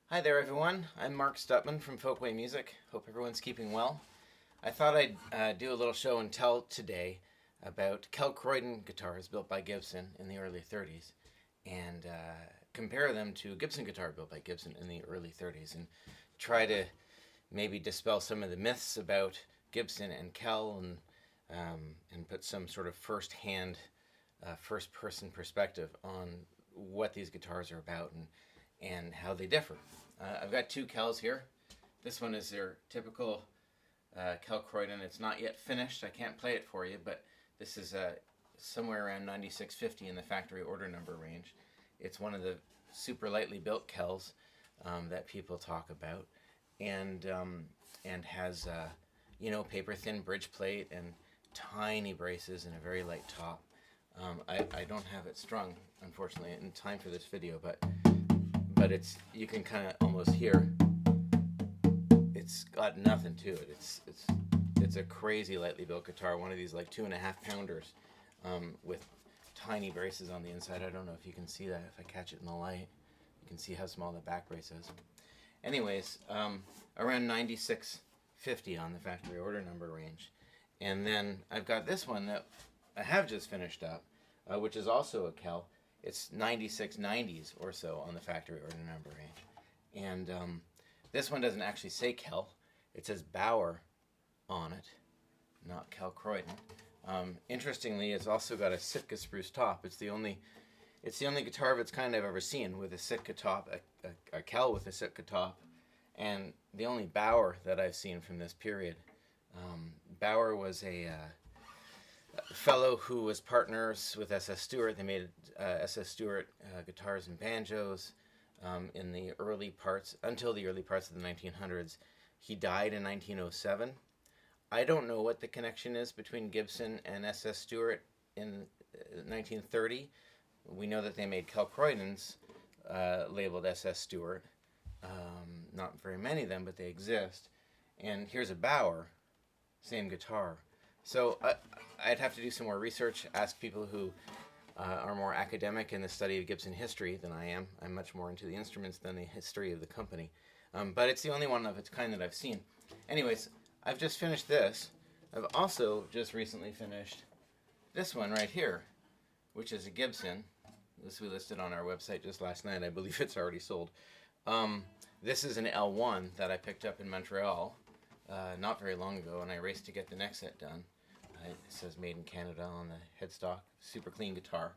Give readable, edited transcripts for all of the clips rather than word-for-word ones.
Hi there everyone, I'm Mark Stutman from Folkway Music. Hope everyone's keeping well. I thought I'd do a little show and tell today about Kel Kroydon guitars built by Gibson in the early 30s and compare them to Gibson guitar built by Gibson in the early 30s and try to maybe dispel some of the myths about Gibson and Kel and put some sort of first-hand, first-person perspective on what these guitars are about and how they differ. I've got two Kels here. This one is their typical Kel Kroydon. It's not yet finished. I can't play it for you, but this is somewhere around 9650 in the factory order number range. It's one of the super lightly built Kels that people talk about, and has paper thin bridge plate and tiny braces and a very light top. I don't have it strung, unfortunately, in time for this video, but you can kind of almost hear it's got nothing to it. It's a crazy lightly built guitar, one of these like 2.5 pounders with tiny braces on the inside. I don't know if you can see that. If I catch it in the light, you can see how small the back brace is. Anyways, around 9650 on the factory order number range. And then I've got this one that I have just finished up, which is also a Kel. It's 9690s or so on the factory order number range. And this one doesn't actually say Kel. It says Bauer on it, not Kel Kroydon. Interestingly, it's also got a Sitka spruce top. It's the only guitar of its kind I've ever seen with a Sitka top, a Kel with a Sitka top, and the only Bauer that I've seen from this period. Bauer was a fellow who was partners with S.S. Stewart. They made S.S. Stewart guitars and banjos in the early parts, until the early parts of the 1900s. He died in 1907. I don't know what the connection is between Gibson and S.S. Stewart in 1930. We know that they made Kel Kroydons labeled S.S. Stewart. Not very many of them, but they exist. And here's a Bauer, same guitar. So I'd have to do some more research, ask people who are more academic in the study of Gibson history than I am. I'm much more into the instruments than the history of the company. But it's the only one of its kind that I've seen. Anyways, I've just finished this. I've also just recently finished this one right here, which is a Gibson. This we listed on our website just last night. I believe it's already sold. This is an L-1 that I picked up in Montreal not very long ago, and I raced to get the neck set done. It says made in Canada on the headstock. Super clean guitar.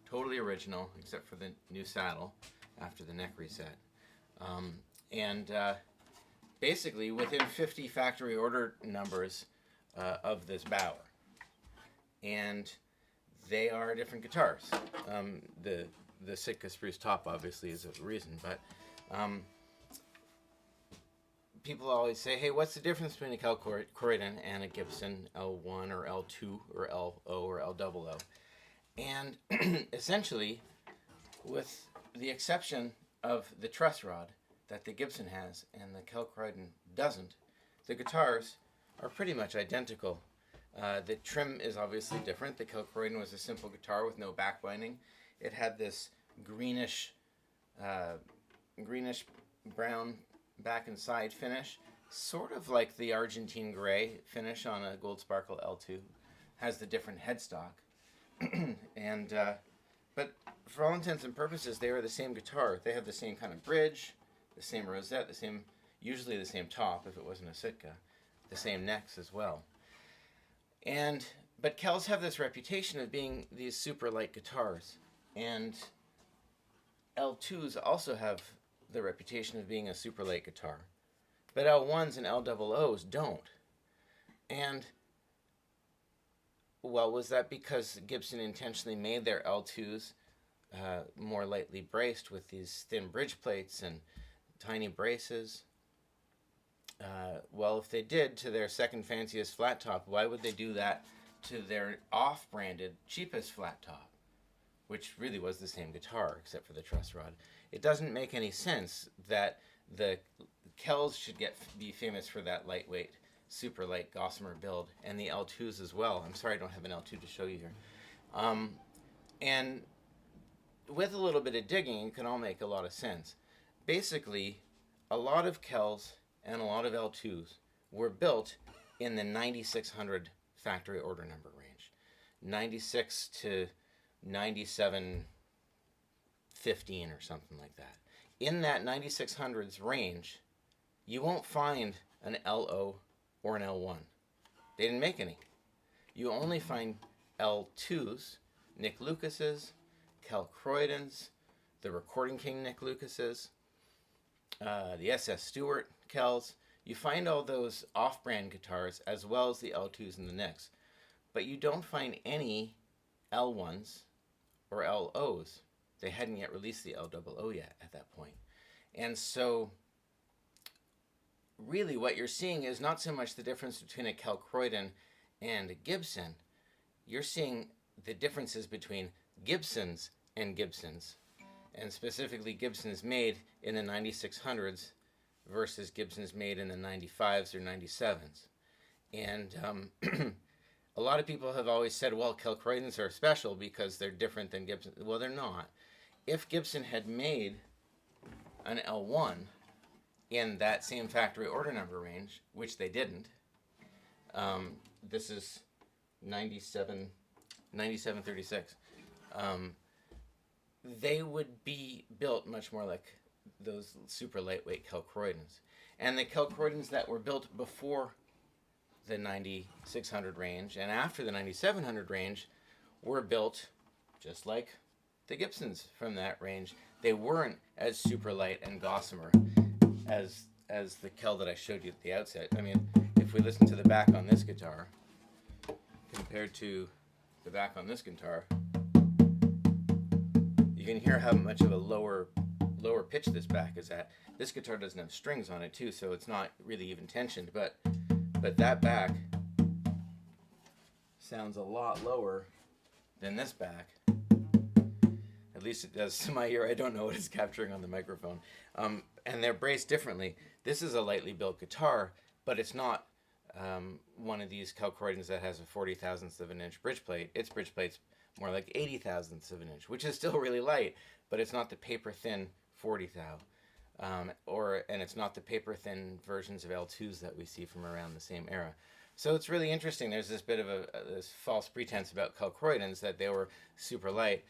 Totally original, except for the new saddle after the neck reset. Basically within 50 factory order numbers of this Bauer. And they are different guitars. The Sitka spruce top obviously is a reason, but people always say, hey, what's the difference between a Kel Kroydon and a Gibson L1 or L2 or LO or LOO? And essentially, with the exception of the truss rod that the Gibson has and the Kel Kroydon doesn't, the guitars are pretty much identical. The trim is obviously different. The Kel Kroydon was a simple guitar with no back binding. It had this greenish brown back and side finish, sort of like the Argentine gray finish on a Gold Sparkle L2. Has the different headstock. But for all intents and purposes, they are the same guitar. They have the same kind of bridge, the same rosette, usually the same top if it wasn't a Sitka, the same necks as well. But Kels have this reputation of being these super light guitars, and L2s also have the reputation of being a super light guitar, but L1s and LOOs don't. And well, was that because Gibson intentionally made their L2s more lightly braced with these thin bridge plates and tiny braces? Well, if they did to their second fanciest flat top, why would they do that to their off-branded cheapest flat top, which really was the same guitar except for the truss rod? It doesn't make any sense that the Kels should be famous for that lightweight, super light Gossamer build, and the L2s as well. I'm sorry I don't have an L2 to show you here. And with a little bit of digging, it can all make a lot of sense. Basically, a lot of Kels and a lot of L2s were built in the 9600 factory order number range, 96 to 9715 or something like that. In that 9600s range, you won't find an LO or an L1. They didn't make any. You only find L2s, Nick Lucas's, Kel Kroydons, the Recording King Nick Lucas's, the SS Stewart Kels. You find all those off-brand guitars as well as the L2s and the Nicks. But you don't find any L1s or LOs. They hadn't yet released the LOO yet at that point. And so really what you're seeing is not so much the difference between a Kel Kroydon and a Gibson. You're seeing the differences between Gibsons and Gibsons, and specifically Gibsons made in the 9600s versus Gibsons made in the 95s or 97s. And a lot of people have always said, well, Kel Kroydons are special because they're different than Gibson. Well, they're not. If Gibson had made an L1 in that same factory order number range, which they didn't, this is 9736, they would be built much more like those super lightweight Kel Kroydons. And the Kel Kroydons that were built before the 9600 range and after the 9700 range were built just like the Gibsons from that range. They weren't as super light and gossamer as the Kel that I showed you at the outset. I mean, if we listen to the back on this guitar compared to the back on this guitar, you can hear how much of a lower pitch this back is at. This guitar doesn't have strings on it too, so it's not really even tensioned, but that back sounds a lot lower than this back. At least it does to my ear. I don't know what it's capturing on the microphone. And they're braced differently. This is a lightly built guitar, but it's not one of these Kel Kroydons that has a 40 thousandths of an inch bridge plate. Its bridge plate's more like 80 thousandths of an inch, which is still really light, but it's not the paper thin 40 thou. And it's not the paper thin versions of L2s that we see from around the same era. So it's really interesting. There's this bit of this false pretense about Kel Kroydons that they were super light.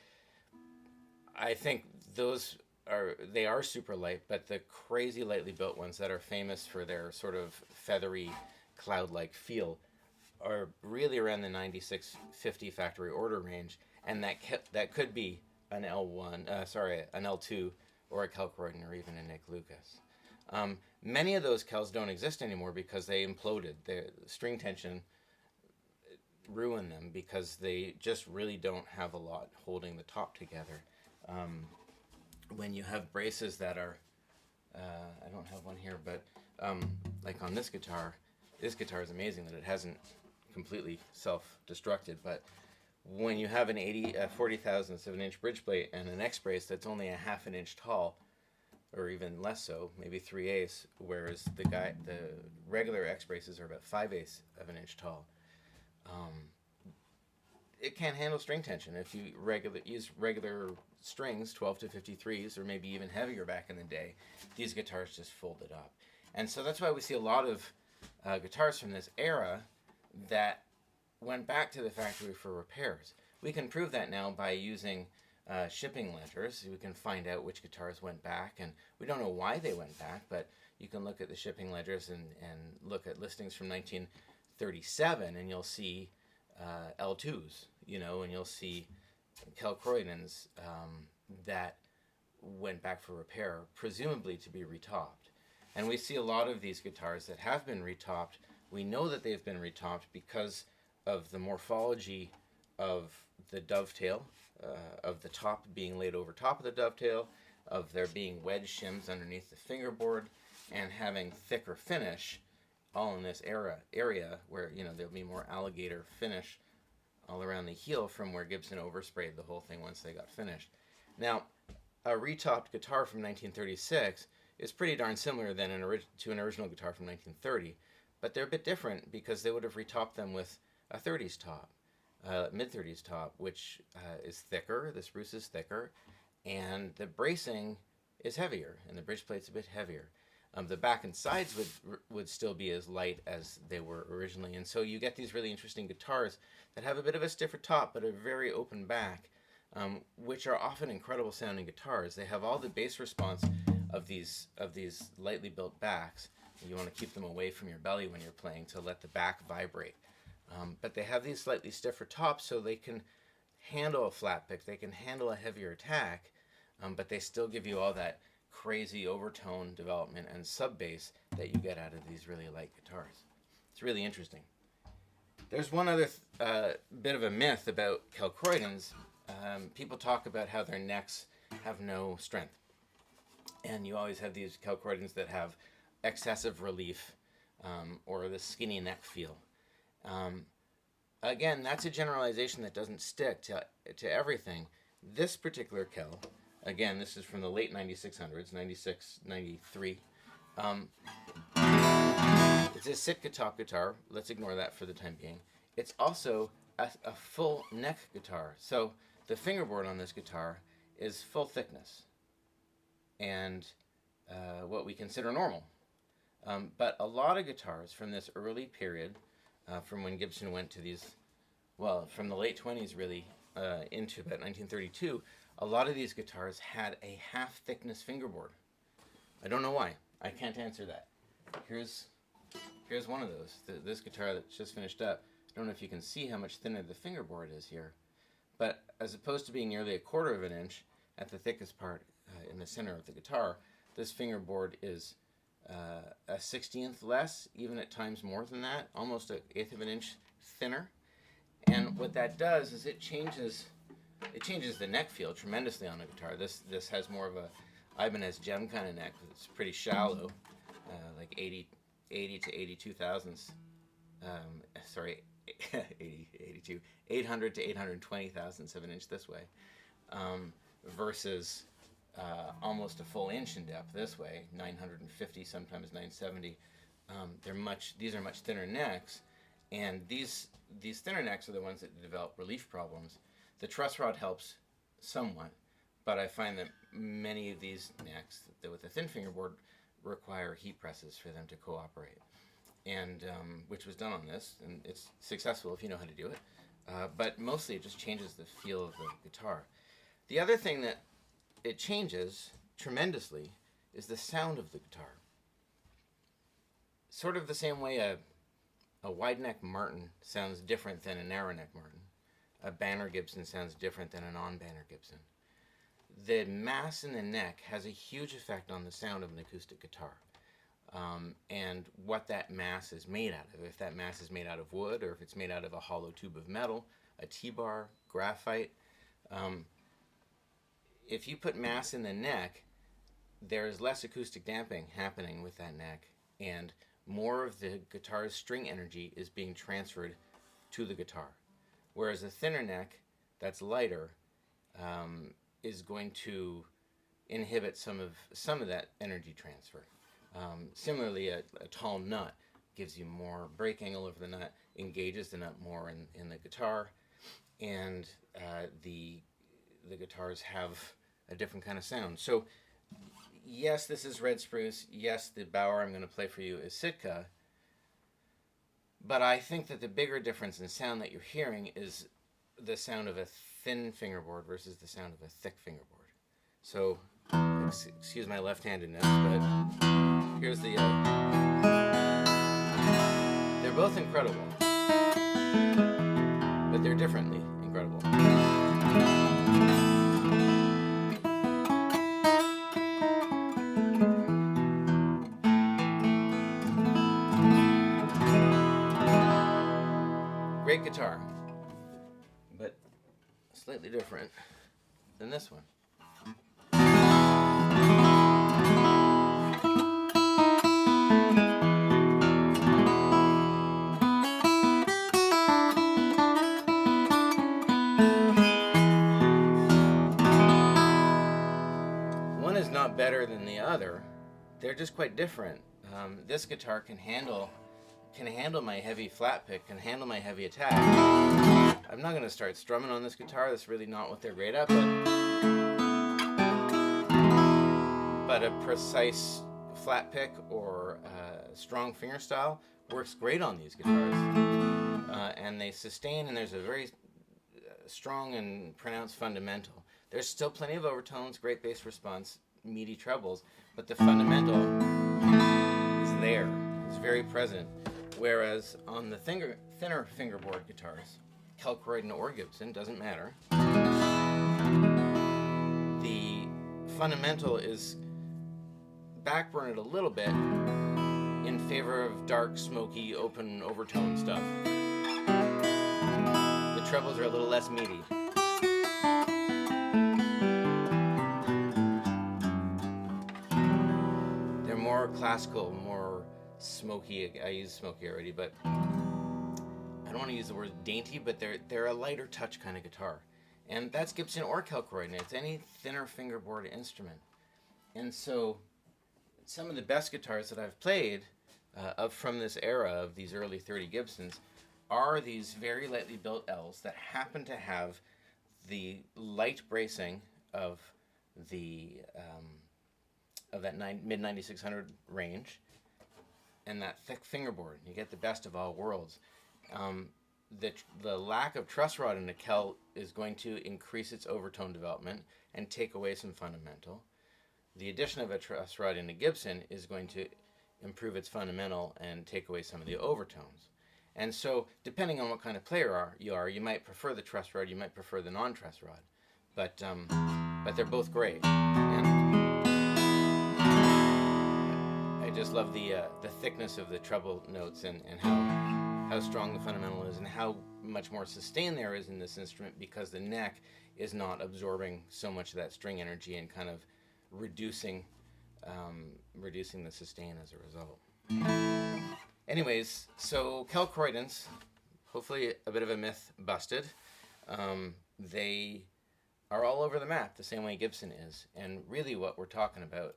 I think they are super light, but the crazy lightly built ones that are famous for their sort of feathery cloud-like feel are really around the 9650 factory order range, and that could be an L1, an L2, or a Kel Kroydon, or even a Nick Lucas. Many of those Kels don't exist anymore because they imploded. The string tension ruined them because they just really don't have a lot holding the top together. When you have braces that are, I don't have one here, but like on this guitar is amazing that it hasn't completely self-destructed, but when you have an 40 thousandths of an inch bridge plate and an X brace that's only a half an inch tall, or even less so, maybe 3/8, whereas the regular X braces are about 5/8 of an inch tall, it can't handle string tension. If you use regular strings, 12 to 53s, or maybe even heavier back in the day, these guitars just folded up. And so that's why we see a lot of guitars from this era that went back to the factory for repairs. We can prove that now by using shipping ledgers. We can find out which guitars went back, and we don't know why they went back, but you can look at the shipping ledgers and look at listings from 1937, and you'll see L2s, and you'll see Kel Kroydons that went back for repair, presumably to be retopped. And we see a lot of these guitars that have been retopped. We know that they've been retopped because of the morphology of the dovetail, of the top being laid over top of the dovetail, of there being wedge shims underneath the fingerboard, and having thicker finish, all in this area where there'll be more alligator finish all around the heel from where Gibson oversprayed the whole thing once they got finished. Now, a retopped guitar from 1936 is pretty darn similar to an original guitar from 1930, but they're a bit different because they would have retopped them with a 30s top, mid-30s top, which is thicker. The spruce is thicker, and the bracing is heavier, and the bridge plate's a bit heavier. The back and sides would still be as light as they were originally, and so you get these really interesting guitars that have a bit of a stiffer top but a very open back, which are often incredible sounding guitars. They have all the bass response of these lightly built backs. You want to keep them away from your belly when you're playing to let the back vibrate. But they have these slightly stiffer tops so they can handle a flat pick, they can handle a heavier attack, but they still give you all that crazy overtone development and sub bass that you get out of these really light guitars. It's really interesting. There's one other bit of a myth about Kel Kroydons. People talk about how their necks have no strength, and you always have these Kel Kroydons that have excessive relief or the skinny neck feel. Again, that's a generalization that doesn't stick to everything. This particular Kel, again, this is from the late 9600s, 96, 93. It's a Sitka top guitar. Let's ignore that for the time being. It's also a full neck guitar. So the fingerboard on this guitar is full thickness and what we consider normal. But a lot of guitars from this early period, from when Gibson went to these, well, from the late 20s really into about 1932, a lot of these guitars had a half thickness fingerboard. I don't know why. I can't answer that. Here's one of those. This guitar that's just finished up. I don't know if you can see how much thinner the fingerboard is here. But as opposed to being nearly 1/4 of an inch at the thickest part in the center of the guitar, this fingerboard is a 1/16 less, even at times more than that, almost 1/8 of an inch thinner. And what that does is it changes the neck feel tremendously on a guitar. This has more of a Ibanez gem kind of neck. It's pretty shallow, like 80 to 82 thousandths. 800 to 820 thousandths of an inch this way, versus almost a full inch in depth this way, 950, sometimes 970. These are much thinner necks, and these thinner necks are the ones that develop relief problems. The truss rod helps somewhat, but I find that many of these necks with a thin fingerboard require heat presses for them to cooperate, and which was done on this, and it's successful if you know how to do it, but mostly it just changes the feel of the guitar. The other thing that it changes tremendously is the sound of the guitar. Sort of the same way a wide neck Martin sounds different than a narrow neck Martin. A Banner Gibson sounds different than a non-Banner Gibson. The mass in the neck has a huge effect on the sound of an acoustic guitar, and what that mass is made out of. If that mass is made out of wood, or if it's made out of a hollow tube of metal, a T-bar, graphite. If you put mass in the neck, there's less acoustic damping happening with that neck, and more of the guitar's string energy is being transferred to the guitar. Whereas a thinner neck that's lighter is going to inhibit some of that energy transfer. Similarly, a tall nut gives you more break angle over the nut, engages the nut more in the guitar, and the guitars have a different kind of sound. So yes, this is red spruce. Yes, the Bauer I'm going to play for you is Sitka. But I think that the bigger difference in sound that you're hearing is the sound of a thin fingerboard versus the sound of a thick fingerboard. So, excuse my left-handedness, but here's the... they're both incredible, but they're differently incredible. Great guitar, but slightly different than this one. One is not better than the other. They're just quite different. This guitar can handle my heavy flat pick, can handle my heavy attack. I'm not going to start strumming on this guitar. That's really not what they're great at, but a precise flat pick or strong fingerstyle works great on these guitars. And they sustain, and there's a very strong and pronounced fundamental. There's still plenty of overtones, great bass response, meaty trebles, but the fundamental is there. It's very present. Whereas on the thinner fingerboard guitars, Kel Kroydon or Gibson, doesn't matter, the fundamental is backburned a little bit in favor of dark, smoky, open overtone stuff. The trebles are a little less meaty. They're more classical, more smoky. I used smoky already, but I don't want to use the word dainty, but they're a lighter touch kind of guitar. And that's Gibson or Kel Kroydon. It's any thinner fingerboard instrument. And so some of the best guitars that I've played from this era of these early 30 Gibsons are these very lightly built L's that happen to have the light bracing of that mid 9600 range and that thick fingerboard. You get the best of all worlds. The lack of truss rod in a Kel is going to increase its overtone development and take away some fundamental. The addition of a truss rod in a Gibson is going to improve its fundamental and take away some of the overtones. And so, depending on what kind of player you are, you might prefer the truss rod, you might prefer the non-truss rod, but they're both great. And I just love the thickness of the treble notes and how strong the fundamental is and how much more sustain there is in this instrument because the neck is not absorbing so much of that string energy and kind of reducing the sustain as a result. Anyways, so Kel Kroydons, hopefully a bit of a myth busted. They are all over the map the same way Gibson is, and really what we're talking about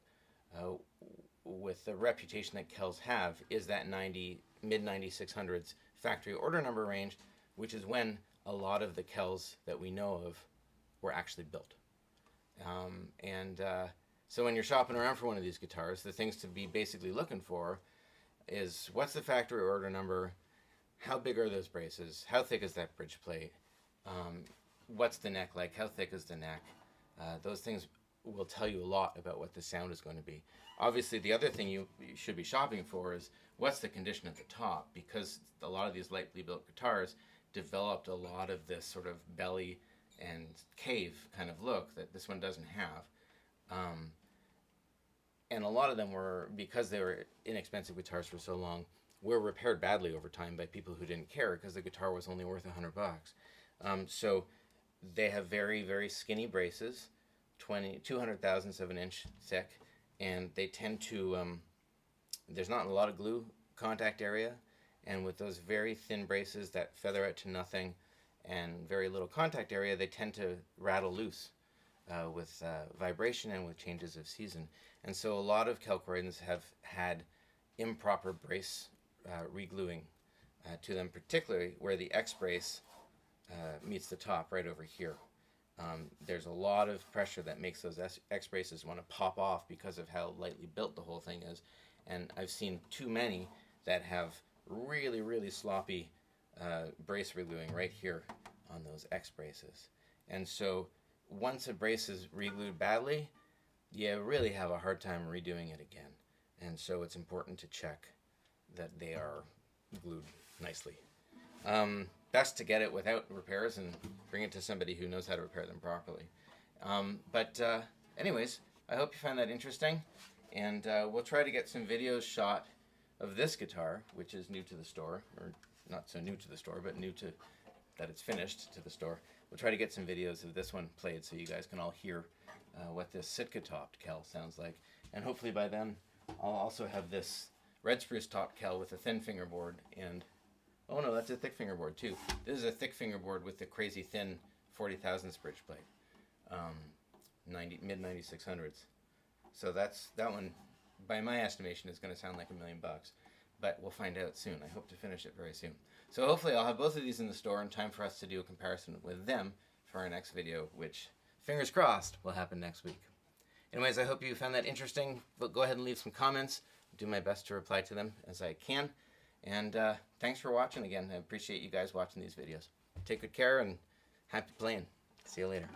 with the reputation that Kels have is that mid-9600s factory order number range, which is when a lot of the Kels that we know of were actually built. So when you're shopping around for one of these guitars, the things to be basically looking for is what's the factory order number, how big are those braces, how thick is that bridge plate, what's the neck like, how thick is the neck. Those things will tell you a lot about what the sound is going to be. Obviously, the other thing you should be shopping for is what's the condition at the top, because a lot of these lightly built guitars developed a lot of this sort of belly and cave kind of look that this one doesn't have. And a lot of them were, because they were inexpensive guitars for so long, were repaired badly over time by people who didn't care because the guitar was only worth $100. So they have very, very skinny braces, 200 thousandths of an inch thick, and they tend to, there's not a lot of glue contact area, and with those very thin braces that feather out to nothing and very little contact area, they tend to rattle loose with vibration and with changes of season. And so a lot of Kel Kroydons have had improper brace regluing to them, particularly where the X brace meets the top right over here. There's a lot of pressure that makes those X braces want to pop off because of how lightly built the whole thing is. And I've seen too many that have really, really sloppy brace regluing right here on those X braces. And so once a brace is reglued badly, you really have a hard time redoing it again. And so it's important to check that they are glued nicely. Best to get it without repairs and bring it to somebody who knows how to repair them properly. Anyways, I hope you found that interesting, and we'll try to get some videos shot of this guitar, which is new to the store, or not so new to the store, but new to that it's finished to the store. We'll try to get some videos of this one played so you guys can all hear what this Sitka-topped Kel sounds like. And hopefully by then I'll also have this red spruce topped Kel with a thin fingerboard and, oh no, that's a thick fingerboard too. This is a thick fingerboard with the crazy thin 40 thousandths bridge plate, mid 9600s. So that one, by my estimation, is going to sound like $1 million. But we'll find out soon. I hope to finish it very soon. So hopefully I'll have both of these in the store in time for us to do a comparison with them for our next video, which, fingers crossed, will happen next week. Anyways, I hope you found that interesting. But go ahead and leave some comments. I'll do my best to reply to them as I can. And thanks for watching again. I appreciate you guys watching these videos. Take good care and happy playing. See you later.